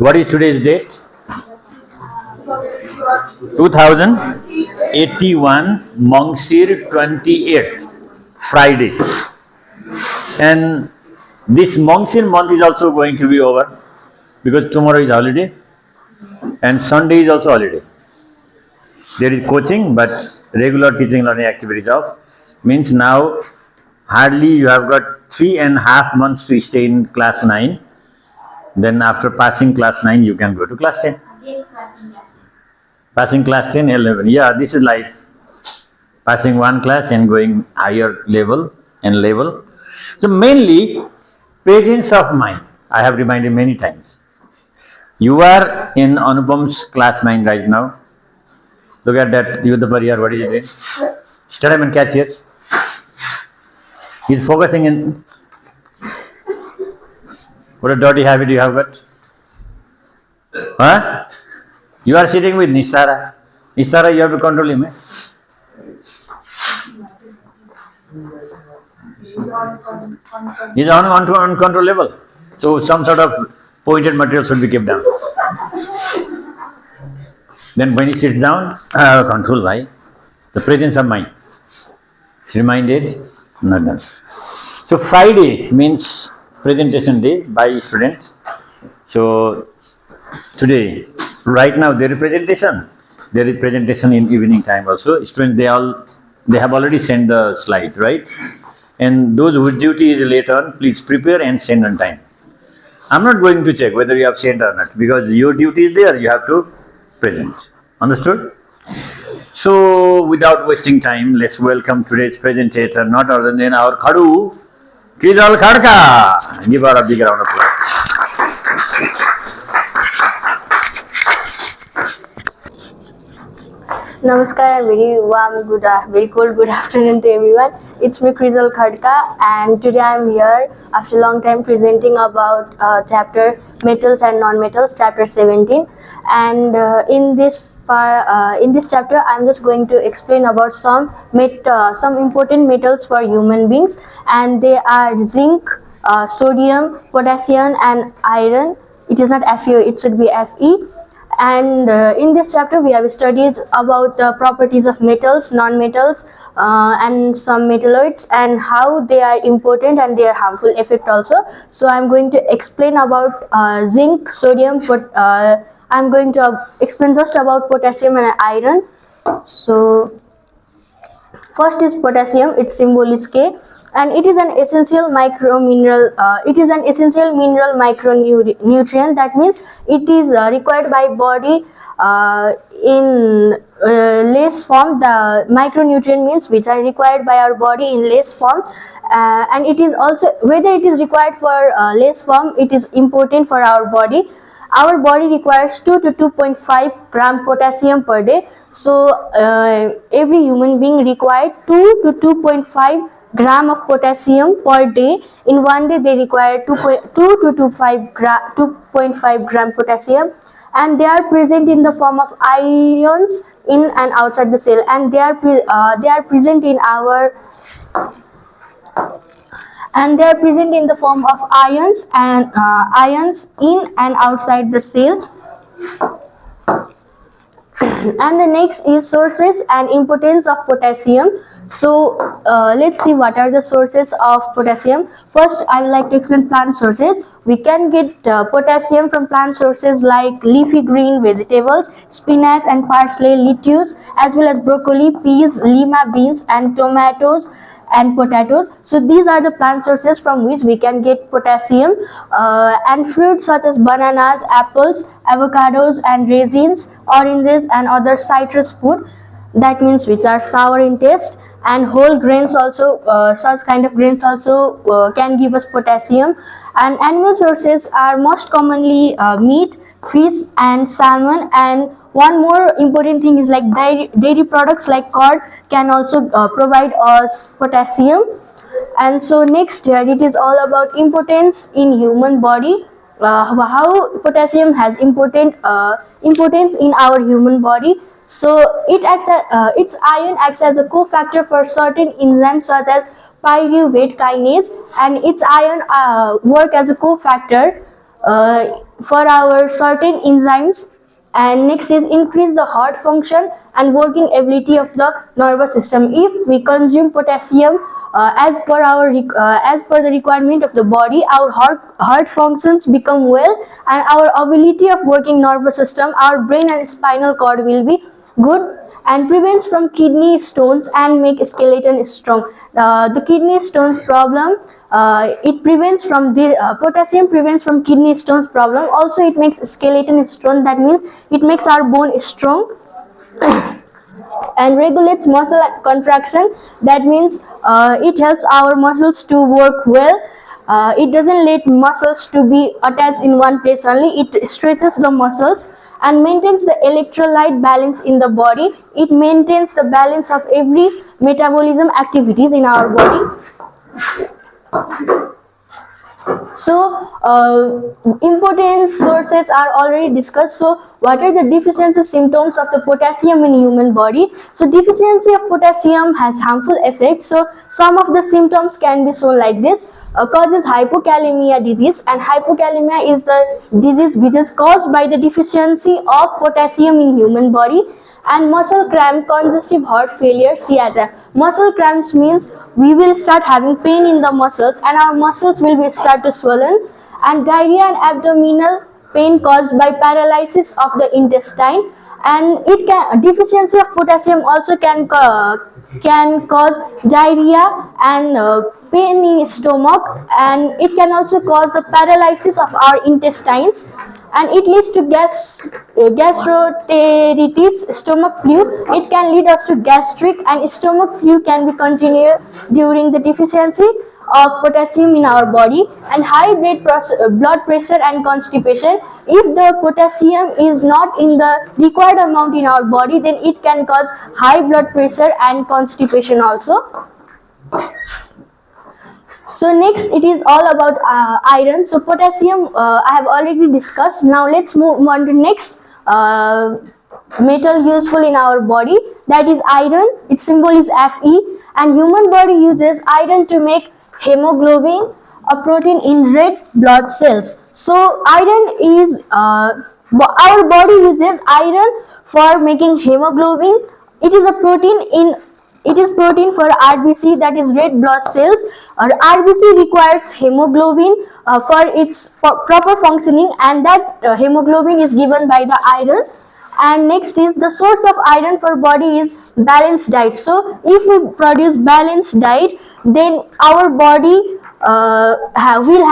What is today's date? 2081 Mongsir 28th, Friday. And this Mongsir month is also going to be over because tomorrow is holiday and Sunday is also holiday. There is coaching, but regular teaching learning activities off. Means now hardly you have got 3.5 months to stay in class 9. Then after passing class 9, you can go to class 10. Passing class 10, 11. Yeah, this is life. Passing one class and going higher level and level. So mainly presence of mind. I have reminded many times. You are in Anupam's class 9 right now. Look at that, Yudha Pariyar, what is he doing? Stand up and catch ears. He's focusing in. What a dirty habit you have got. Huh? You are sitting with Nistara. Nistara, you have to control him. Eh? He's uncontrollable. So some sort of pointed material should be kept down. Then when he sits down, control by the presence of mind. It's reminded, not done. So Friday means presentation day by students. So today, right now there is presentation. There is presentation in evening time also. Students they have already sent the slide, right? And those whose duty is late on, please prepare and send on time. I'm not going to check whether you have sent or not because your duty is there. You have to present. Understood? So without wasting time, let's welcome today's presentator, not other than our Khadu, Krijal Khada. Give her a big round of applause. Namaskar and very warm, very cold good afternoon to everyone. It's me Krijal Khada and today I'm here after a long time presenting about chapter metals and non-metals, chapter 17. And in this chapter I'm just going to explain about some important metals for human beings, and they are zinc, sodium, potassium and iron. It is not Fe, it should be Fe. And in this chapter we have studied about the properties of metals, non-metals and some metalloids and how they are important and their harmful effect also. So I'm going to explain about zinc, sodium, I'm going to explain just about potassium and iron. So first is potassium. Its symbol is K, and it is an essential micromineral. It is an essential mineral micronutrient. That means it is required by body in less form. The micronutrient means which are required by our body in less form. And it is also, whether it is required for less form, it is important for our body. Our body requires 2 to 2.5 gram potassium per day. So every human being requires 2 to 2.5 gram of potassium per day. In one day they require 2 to 2.5 gram potassium, and they are present in the form of ions in and outside the cell, and they are present in our in the form of ions in and outside the cell. And the next is sources and importance of potassium. So let's see what are the sources of potassium. First, I would like to explain plant sources. We can get potassium from plant sources like leafy green vegetables, spinach and parsley, lettuce, as well as broccoli, peas, lima beans and tomatoes and potatoes. So these are the plant sources from which we can get potassium. And fruits such as bananas, apples, avocados and raisins, oranges and other citrus fruit, that means which are sour in taste, and whole grains also, such kind of grains also can give us potassium. And animal sources are most commonly meat, fish and salmon. And one more important thing is like dairy products like curd can also provide us potassium. And so next here it is all about importance in human body, how potassium has importance in our human body. So its ion acts as a cofactor for certain enzymes such as pyruvate kinase, and its ion work as a cofactor for our certain enzymes. And next is increase the heart function and working ability of the nervous system. If we consume potassium as per the requirement of the body, our heart functions become well, and our ability of working nervous system, our brain and spinal cord will be good, and prevents from kidney stones and make skeleton strong. The kidney stones problem, it prevents from the potassium prevents from kidney stones problem. Also it makes skeleton strong, that means it makes our bone strong. And regulates muscle contraction, that means it helps our muscles to work well. It doesn't let muscles to be attached in one place only, it stretches the muscles. And maintains the electrolyte balance in the body, it maintains the balance of every metabolism activities in our body. So important sources are already discussed. So what are the deficiency symptoms of the potassium in human body? So deficiency of potassium has harmful effects. So some of the symptoms can be shown like this. Causes hypokalemia disease, and hypokalemia is the disease which is caused by the deficiency of potassium in human body. And muscle cramp, congestive heart failure, CHF. Muscle cramps means we will start having pain in the muscles and our muscles will be start to swollen. And diarrhea and abdominal pain caused by paralysis of the intestine. And it can deficiency of potassium also can cause diarrhea and pain in stomach, and it can also cause the paralysis of our intestines, and it leads to gastroenteritis, stomach flu. It can lead us to gastric, and stomach flu can be continued during the deficiency of potassium in our body. And high blood pressure and constipation. If the potassium is not in the required amount in our body, then it can cause high blood pressure and constipation also. So next it is all about iron. So potassium I have already discussed. Now let's move on to next metal useful in our body, that is iron. Its symbol is Fe, and human body uses iron to make hemoglobin, a protein in red blood cells. So iron is our body uses iron for making hemoglobin. It is a protein for RBC, that is red blood cells. RBC requires hemoglobin for its proper functioning, and that hemoglobin is given by the iron. And next is the source of iron for body is balanced diet. So if we produce balanced diet, then our body will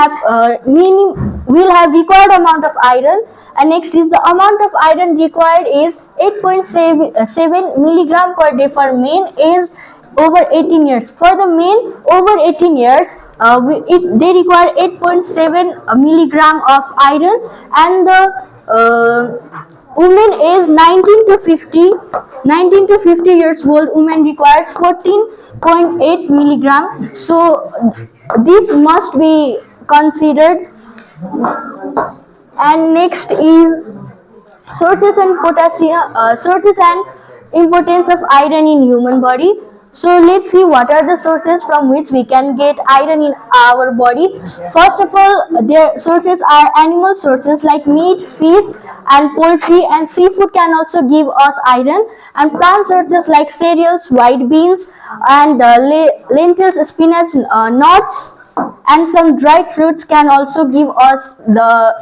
have required amount of iron. And next is the amount of iron required is 8.7 milligram per day for men aged over 18 years. For the men over 18 years, they require 8.7 milligram of iron, and the women aged 19 to 50 years old women requires 14.8 milligram. So this must be considered. And next is sources and importance of iron in human body. So let's see what are the sources from which we can get iron in our body. First of all, their sources are animal sources like meat, fish and poultry, and seafood can also give us iron. And plant sources like cereals, white beans and lentils, spinach, nuts and some dried fruits can also give us the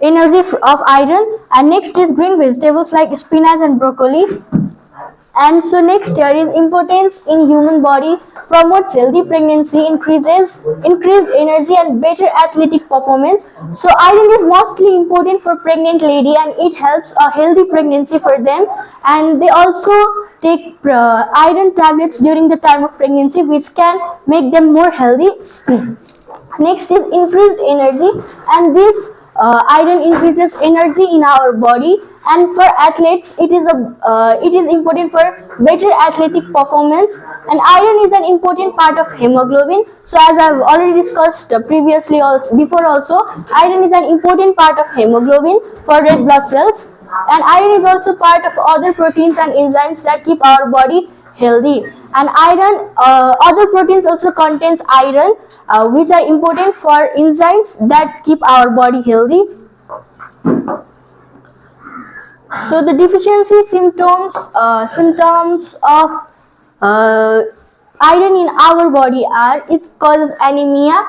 energy of iron. And next is green vegetables like spinach and broccoli. And so next here is importance in human body, promotes healthy pregnancy, increased energy and better athletic performance. So iron is mostly important for pregnant lady, and it helps a healthy pregnancy for them. And they also take iron tablets during the time of pregnancy, which can make them more healthy. Next is increased energy, and this iron increases energy in our body. And for athletes, it is important for better athletic performance. And iron is an important part of hemoglobin. So as I have already discussed previously also, iron is an important part of hemoglobin for red blood cells. And iron is also part of other proteins and enzymes that keep our body healthy. And iron, other proteins also contains iron, which are important for enzymes that keep our body healthy. So the deficiency symptoms of iron in our body are, it causes anemia,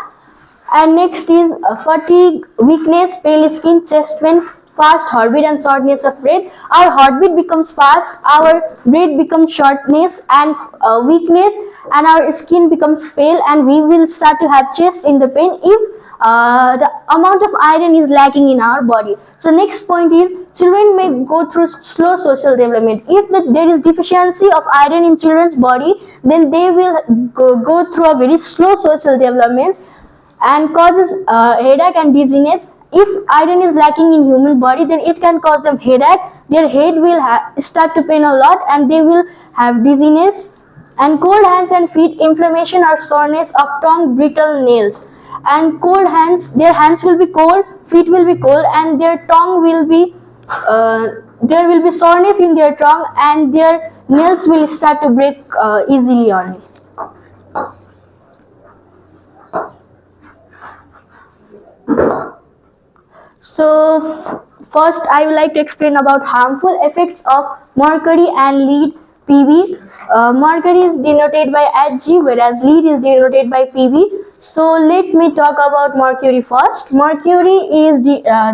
and next is fatigue, weakness, pale skin, chest pain, fast heartbeat and shortness of breath. Our heartbeat becomes fast, our breath becomes shortness and weakness, and our skin becomes pale, and we will start to have chest in the pain if the amount of iron is lacking in our body. So next point is, children may go through slow social development. If there is deficiency of iron in children's body, then they will go through a very slow social development and causes headache and dizziness. If iron is lacking in human body, then it can cause them headache, their head will start to pain a lot, and they will have dizziness, and cold hands and feet, inflammation or soreness of tongue, brittle nails. And cold hands, their hands will be cold, feet will be cold, and their tongue will be there will be soreness in their tongue, and their nails will start to break easily only. So first I would like to explain about harmful effects of mercury and lead, Pb. Mercury is denoted by Hg, whereas lead is denoted by Pb. So let me talk about mercury first. Mercury is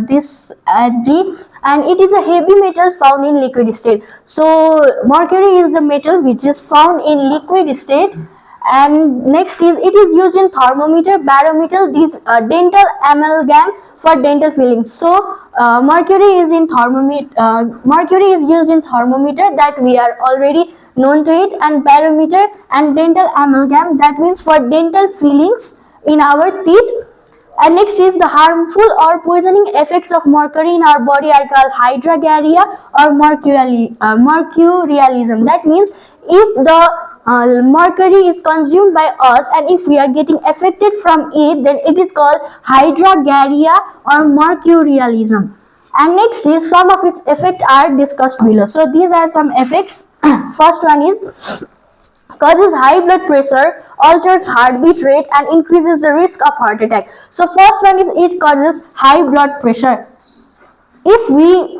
this Hg, and it is a heavy metal found in liquid state. So mercury is the metal which is found in liquid state. And next is, it is used in thermometer, barometer, these dental amalgam for dental fillings. So mercury is in thermometer. Mercury is used in thermometer, that we are already known to it, and barometer and dental amalgam, that means for dental fillings in our teeth. And next is, the harmful or poisoning effects of mercury in our body are called hydrargyria or mercurialism. That means if the mercury is consumed by us and if we are getting affected from it, then it is called hydrargyria or mercurialism. And next is, some of its effects are discussed below. So these are some effects. First one is, causes high blood pressure, alters heartbeat rate, and increases the risk of heart attack. So first one is, it causes high blood pressure. If we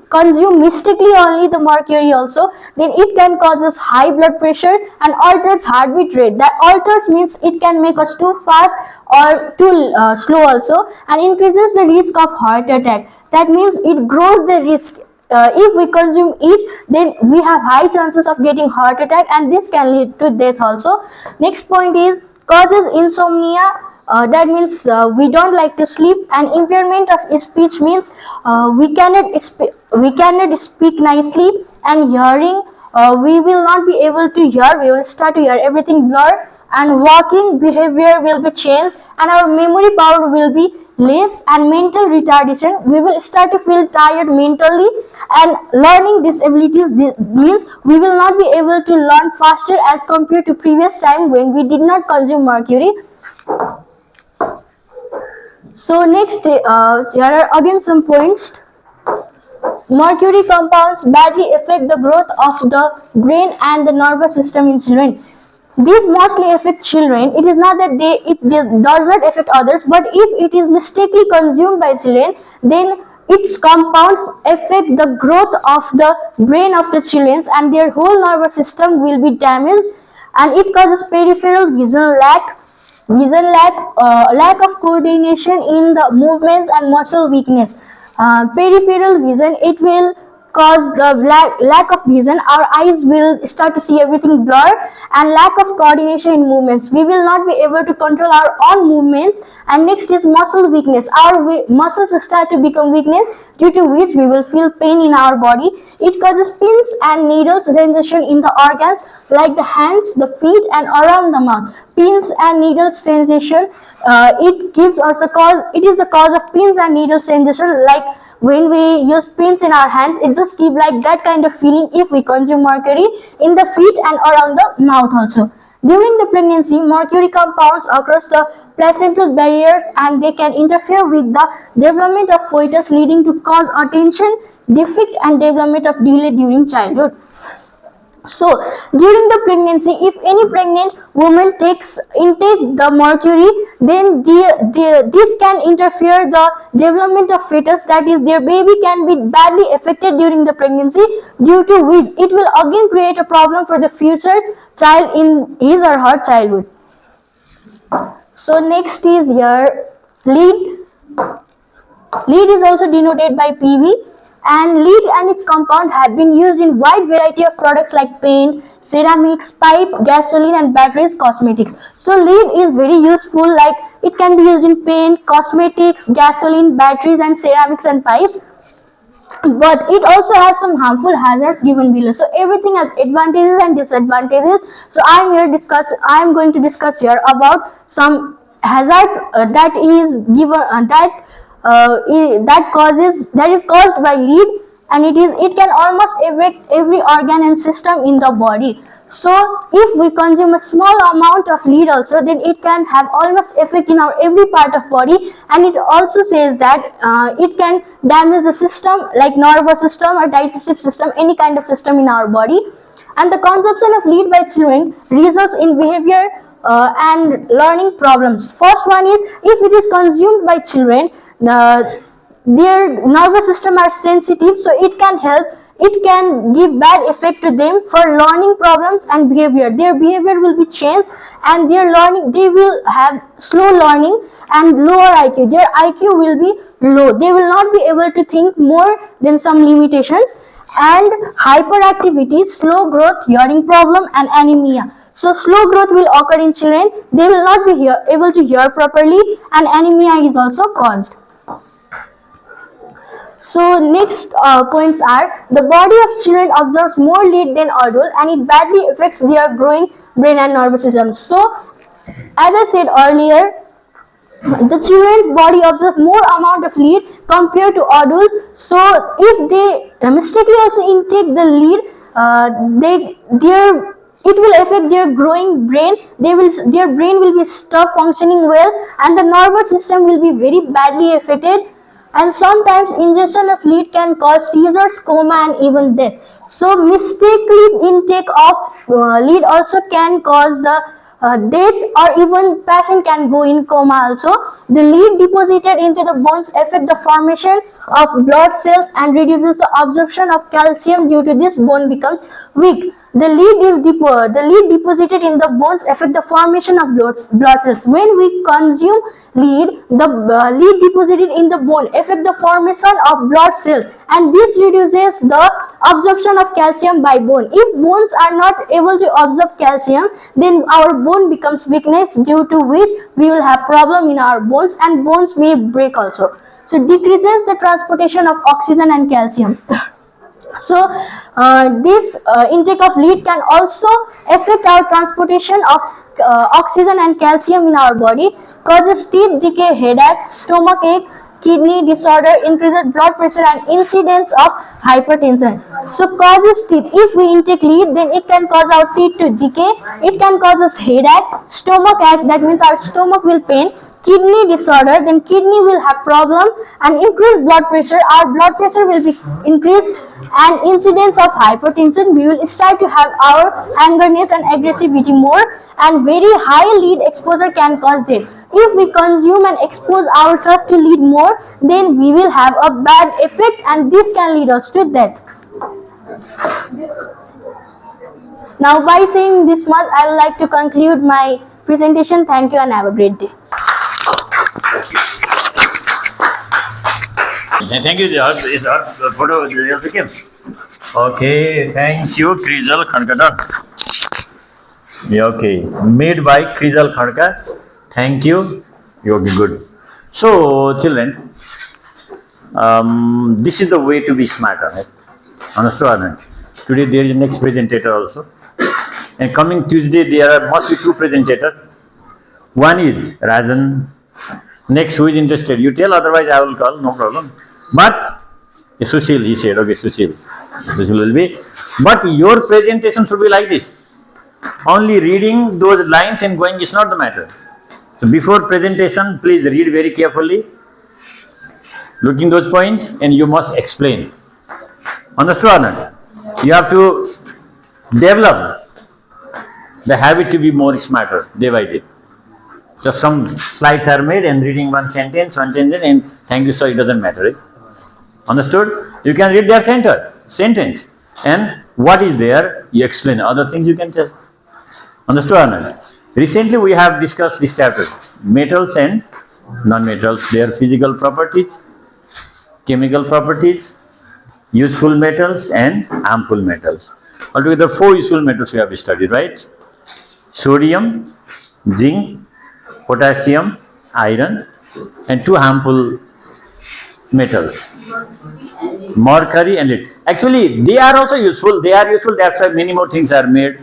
consume mistakenly only the mercury also, then it can cause us high blood pressure and alters heartbeat rate. That alters means it can make us too fast or too slow also, and increases the risk of heart attack. That means it grows the risk. If we consume it, then we have high chances of getting heart attack, and this can lead to death also. Next point is, causes insomnia. That means we don't like to sleep, and impairment of speech means we cannot speak nicely, and hearing, we will not be able to hear, we will start to hear everything blur, and walking behavior will be changed, and our memory power will be less, and mental retardation, we will start to feel tired mentally, and learning disabilities means we will not be able to learn faster as compared to previous time when we did not consume mercury. So next, here are again some points. Mercury compounds badly affect the growth of the brain and the nervous system in children. These mostly affect children. It is not that it does not affect others, but if it is mistakenly consumed by children, then its compounds affect the growth of the brain of the children, and their whole nervous system will be damaged, and it causes peripheral vision lack, lack of coordination in the movements, and muscle weakness. Peripheral vision, it will cause the lack of vision. Our eyes will start to see everything blur, and lack of coordination in movements. We will not be able to control our own movements. And next is muscle weakness. Our muscles start to become weakness, due to which we will feel pain in our body. It causes pins and needles sensation in the organs like the hands, the feet, and around the mouth. Pins and needles sensation, it gives us the cause. It is the cause of pins and needle sensation, like when we use pins in our hands, it just gives like that kind of feeling if we consume mercury in the feet and around the mouth also. During the pregnancy, mercury compounds across the placental barriers, and they can interfere with the development of fetus, leading to cause attention defect and development of delay during childhood. So during the pregnancy, if any pregnant woman intake the mercury, then this can interfere the development of fetus, that is their baby can be badly affected during the pregnancy, due to which it will again create a problem for the future child in his or her childhood. So next is your lead. Lead is also denoted by PV, and lead and its compound have been used in wide variety of products like paint, ceramics, pipe, gasoline and batteries, cosmetics. So lead is very useful, like it can be used in paint, cosmetics, gasoline, batteries and ceramics and pipes. But it also has some harmful hazards given below. So everything has advantages and disadvantages. So I am going to discuss here about some hazards that is caused by lead, and it can almost affect every organ and system in the body. So if we consume a small amount of lead also, then it can have almost effect in our every part of body. And it also says that it can damage the system like nervous system or digestive system, any kind of system in our body. And the consumption of lead by children results in behavior and learning problems. First one is, if it is consumed by children, their nervous system are sensitive, so it can give bad effect to them for learning problems and behavior. Their behavior will be changed, and they will have slow learning and lower IQ. Their IQ will be low. They will not be able to think more than some limitations. And hyperactivity, slow growth, hearing problem and anemia. So slow growth will occur in children. They will not be able to hear properly, and anemia is also caused. So next points are, the body of children absorbs more lead than adult, and it badly affects their growing brain and nervous system. So as I said earlier, the children's body absorbs more amount of lead compared to adult. So if they mistakenly also intake the lead, it will affect their growing brain. Their brain will be stop functioning well, and the nervous system will be very badly affected. And sometimes ingestion of lead can cause seizures, coma and even death. So mistakenly intake of lead also can cause the death, or even patient can go in coma also. The lead deposited into the bones affect the formation of blood cells and reduces the absorption of calcium. Due to this, bone becomes weak. The lead deposited in the bones affect the formation of blood cells. When we consume lead, the lead deposited in the bone affect the formation of blood cells, and this reduces the absorption of calcium by bone. If bones are not able to absorb calcium, then our bone becomes weakness, due to which we will have problem in our bones, and bones may break also. So decreases the transportation of oxygen and calcium. So this intake of lead can also affect our transportation of oxygen and calcium in our body, causes teeth decay, headache, stomach ache, kidney disorder, increases blood pressure and incidence of hypertension. So causes teeth. If we intake lead, then it can cause our teeth to decay. It can cause us headache, stomach ache, that means our stomach will pain, kidney disorder, then kidney will have problem, and increased blood pressure, our blood pressure will be increased, and incidence of hypertension, we will start to have our angerness and aggressivity more, and very high lead exposure can cause death. If we consume and expose ourselves to lead more, then we will have a bad effect, and this can lead us to death. Now by saying this much, I would like to conclude my presentation. Thank you and have a great day. Thank you. Is our photo also came? Okay, thank you, Krijal Khada. Yeah, okay, made by Krijal Khada. Thank you. Okay, good. So, children, this is the way to be smarter. Right? Understood or not? Today there is next presenter also, and coming Tuesday there must be two presentators. One is Rajan. Next, who is interested? You tell, otherwise I will call, no problem. But Sushil, he said, okay, Sushil will be. But your presentation should be like this. Only reading those lines and going is not the matter. So before presentation, please read very carefully, looking those points, and you must explain. Understood or not? You have to develop the habit to be more smarter day by day. So some slides are made and reading one sentence, and thank you, sir, it doesn't matter. Right? Understood? You can read their sentence, and what is there, you explain. Other things you can tell. Understood or not? Recently we have discussed this chapter, metals and non-metals, their physical properties, chemical properties, useful metals and harmful metals. Altogether 4 useful metals we have studied, right? Sodium, zinc, potassium, iron, and 2 harmful metals, mercury and lead. Actually, they are also useful. They are useful. That's why many more things are made.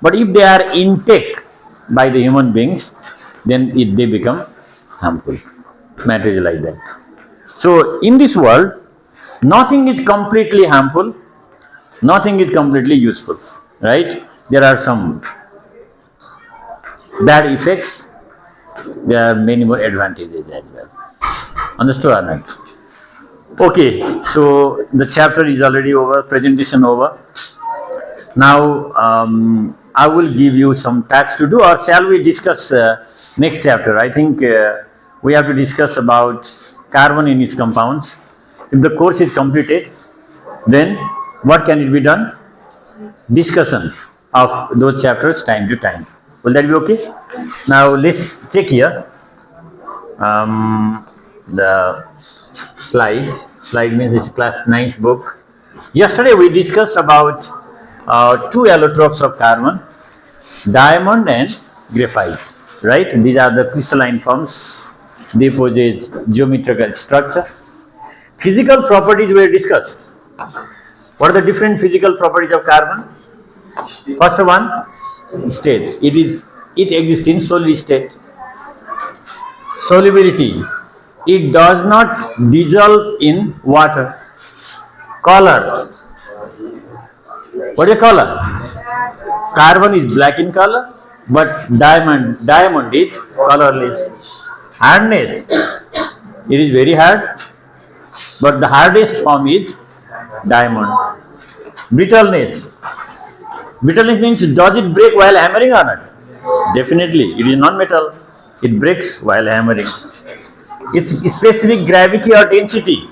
But if they are intake by the human beings, then they become harmful. Matter is like that. So in this world, nothing is completely harmful. Nothing is completely useful. Right? There are some bad effects. There are many more advantages as well. Understood or not? Okay, so the chapter is already over, presentation over. Now I will give you some tasks to do, or shall we discuss next chapter? I think we have to discuss about carbon in its compounds. If the course is completed, then what can it be done? Discussion of those chapters time to time. Will that be okay? Now let's check here. The slide means this class 9's book. Yesterday we discussed about 2 allotropes of carbon, diamond and graphite, right? These are the crystalline forms. They possess geometrical structure. Physical properties were discussed. What are the different physical properties of carbon? First one, state. It exists in solid state. Solubility. It does not dissolve in water. Color. What is color? Carbon is black in color, but diamond is colorless. Hardness. It is very hard, but the hardest form is diamond. Brittleness. Brittleness means, does it break while hammering or not? Definitely. It is non-metal. It breaks while hammering. Its specific gravity or density.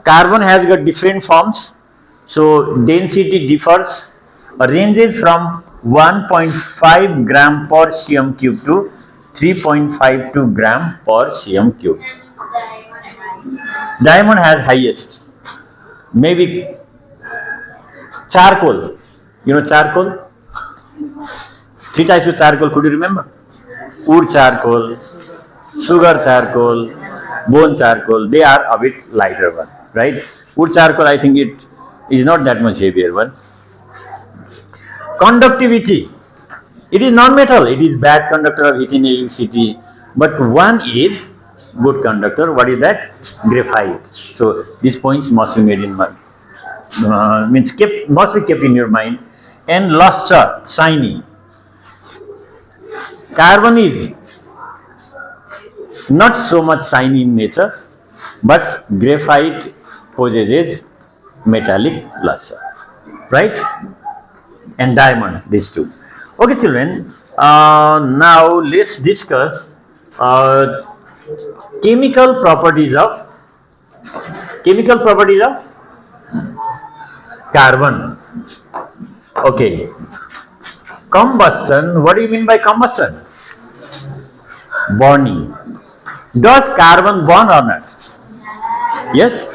Carbon has got different forms, so density differs, ranges from 1.5 gram per cm cube to 3.52 gram per cm cube. Diamond has highest. Maybe charcoal. You know charcoal? 3 types of charcoal, could you remember? Wood charcoal, sugar charcoal, bone charcoal. They are a bit lighter one, right? Wood charcoal, I think it is not that much heavier one. Conductivity. It is non-metal. It is bad conductor of heat in electricity, but one is good conductor. What is that? Graphite. So these points must be made in mind. Must be kept in your mind. And luster, shiny. Carbon is not so much shiny in nature, but graphite possesses metallic luster, right? And diamond, these two. Okay, children. Now let's discuss chemical properties of carbon. Okay. Combustion. What do you mean by combustion? Burning. Does carbon burn or not? Yes.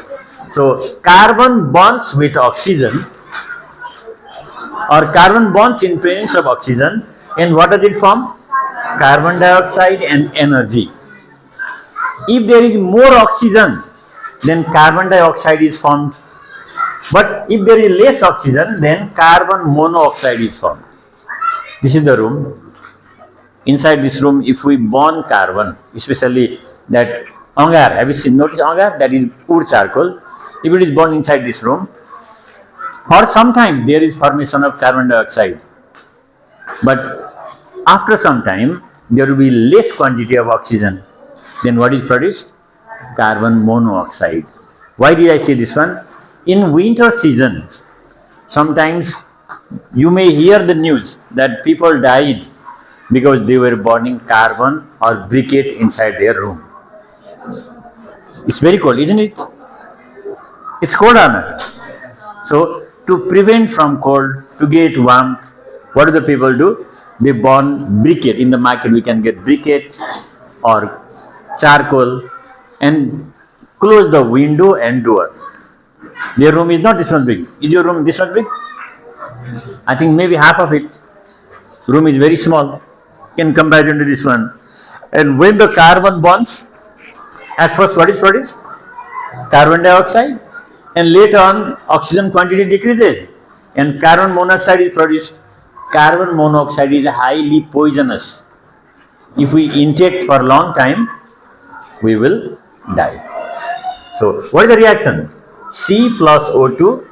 So carbon burns with oxygen, or carbon burns in presence of oxygen, and what does it form? Carbon dioxide and energy. If there is more oxygen, then carbon dioxide is formed. But if there is less oxygen, then carbon monoxide is formed. This is the room. Inside this room, if we burn carbon, especially that angar, have you seen? Notice angar? That is wood charcoal. If it is burned inside this room, for some time there is formation of carbon dioxide. But after some time, there will be less quantity of oxygen. Then what is produced? Carbon monoxide. Why did I say this one? In winter season, sometimes You may hear the news that people died because they were burning carbon or briquette inside their room. It's very cold, isn't it? It's cold or not? So, to prevent from cold, to get warmth, what do the people do? They burn briquette. In the market, we can get briquette or charcoal and close the window and door. Their room is not this much big. Is your room this much big? I think maybe half of it. Room is very small in comparison to this one. And when the carbon burns, at first what is produced? Carbon dioxide, and later on oxygen quantity decreases and carbon monoxide is produced. Carbon monoxide is highly poisonous. If we intake for a long time, we will die. So, what is the reaction? C plus O2,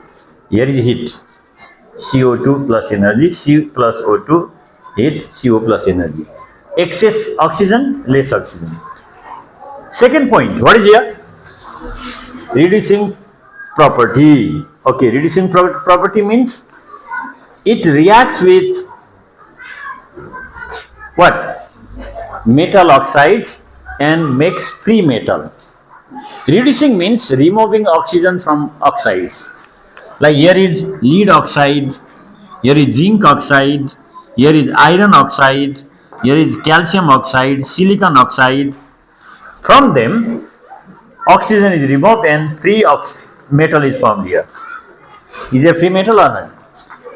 here is heat. CO2 plus energy, C plus O2, heat, CO plus energy. Excess oxygen, less oxygen. Second point, what is here? Reducing property. Okay, reducing property means it reacts with what? Metal oxides and makes free metal. Reducing means removing oxygen from oxides. Like here is lead oxide, here is zinc oxide, here is iron oxide, here is calcium oxide, silicon oxide. From them, oxygen is removed and free metal is formed here. Is there free metal or not?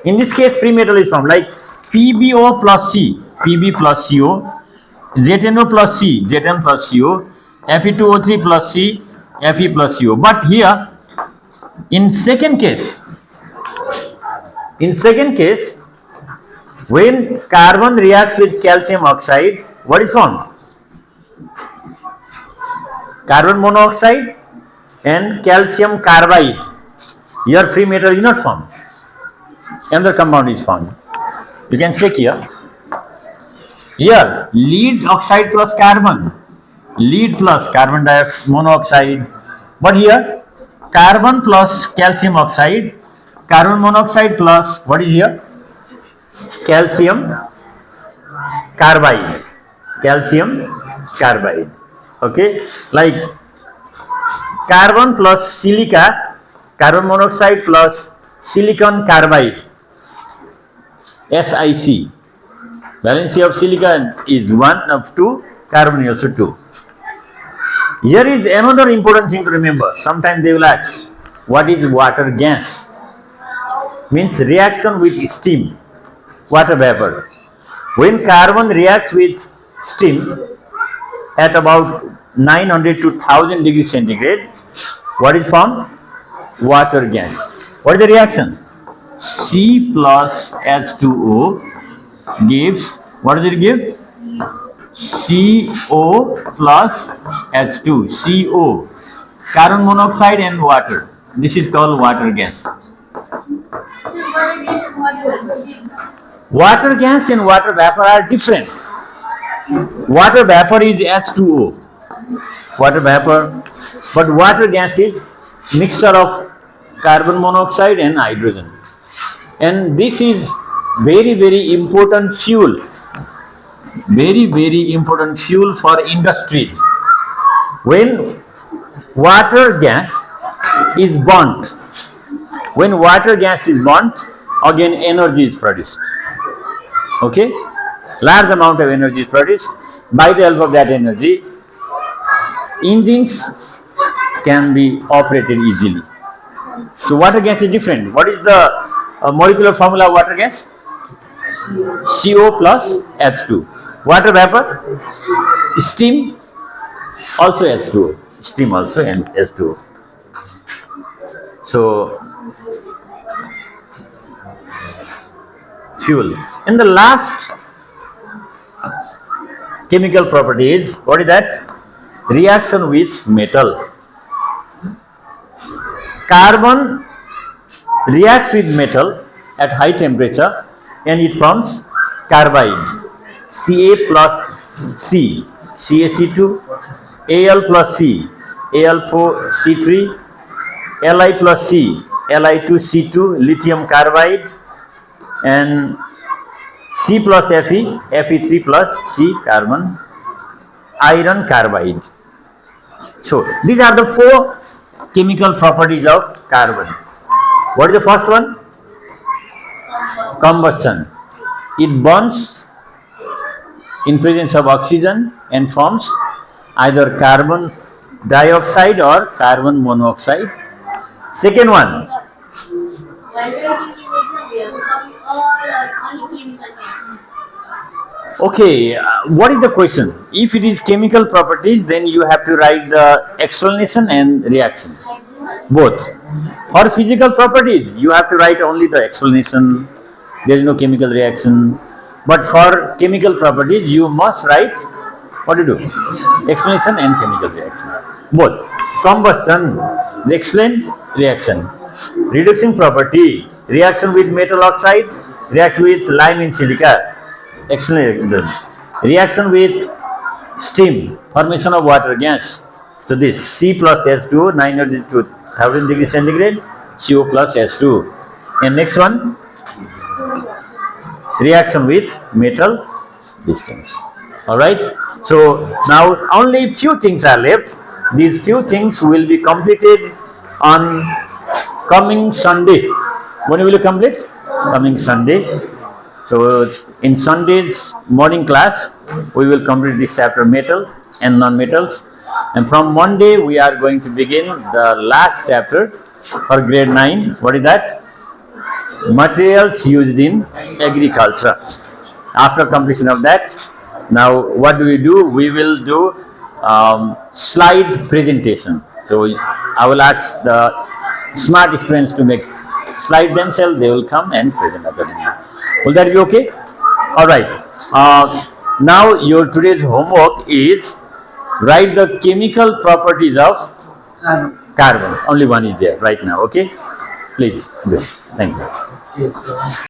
In this case, free metal is formed like PbO plus C, Pb plus Co, ZnO plus C, Zn plus Co, Fe2O3 plus C, Fe plus Co. But here, in second case, when carbon reacts with calcium oxide, what is formed? Carbon monoxide and calcium carbide. Here free metal is not formed. Another compound is formed. You can check here. Here lead oxide plus carbon, lead plus carbon dioxide monoxide. But here carbon plus calcium oxide, carbon monoxide plus what is here? Calcium carbide. Calcium carbide. Okay, like carbon plus silica, carbon monoxide plus silicon carbide, SiC. Valency of silicon is 1 of 2, carbon is also 2. Here is another important thing to remember. Sometimes they will ask, what is water gas? Means reaction with steam, water vapor. When carbon reacts with steam at about 900 to 1000 degrees centigrade, what is formed? Water gas. What is the reaction? C plus H2O gives, what does it give? CO plus H2, CO, carbon monoxide and water. This is called water gas. Water gas and water vapor are different. Water vapor is H2O, water vapor, but water gas is mixture of carbon monoxide and hydrogen. And this is very important fuel, very important fuel for industries. When water gas is burnt, again energy is produced. Okay, large amount of energy is produced. By the help of that energy, engines can be operated easily. So water gas is different. What is the molecular formula of water gas? CO plus H2. Water vapor, steam, also H2O. Steam also and H2O. So fuel. And the last chemical property is, what is that? Reaction with metal. Carbon reacts with metal at high temperature and it forms carbide. Ca plus C, CaC2, Al plus C, Al4C3, Li plus C, Li2C2, lithium carbide, and C plus Fe, Fe3 plus C carbon, iron carbide. So these are the four chemical properties of carbon. What is the first one? Combustion. It burns in presence of oxygen and forms either carbon dioxide or carbon monoxide. Second one, While writing in exam, we have to copy all or only chemical names. okay, what is the question? If it is chemical properties, then you have to write the explanation and reaction. Both. For physical properties, you have to write only the explanation. There is no chemical reaction. But for chemical properties, you must write what to do? Explanation and chemical reaction. Both. Combustion, explain, reaction. Reducing property, reaction with metal oxide, reaction with lime in silica. Explain. Reaction with steam, formation of water gas. So this C plus S2, 900 to 1000 degrees centigrade, CO plus S2. And next one, reaction with metal distance. Alright. So now only few things are left. These few things will be completed on coming Sunday. When will you complete? Coming Sunday. So in Sunday's morning class, we will complete this chapter metal and non-metals. And from Monday, we are going to begin the last chapter for grade 9. What is that? Materials used in agriculture. After completion of that, now what do? We will do slide presentation. So I will ask the smart students to make slide themselves. They will come and present accordingly. Will that be okay? All right. Now your today's homework is write the chemical properties of carbon. Only one is there right now. Okay. Please do. Thank you.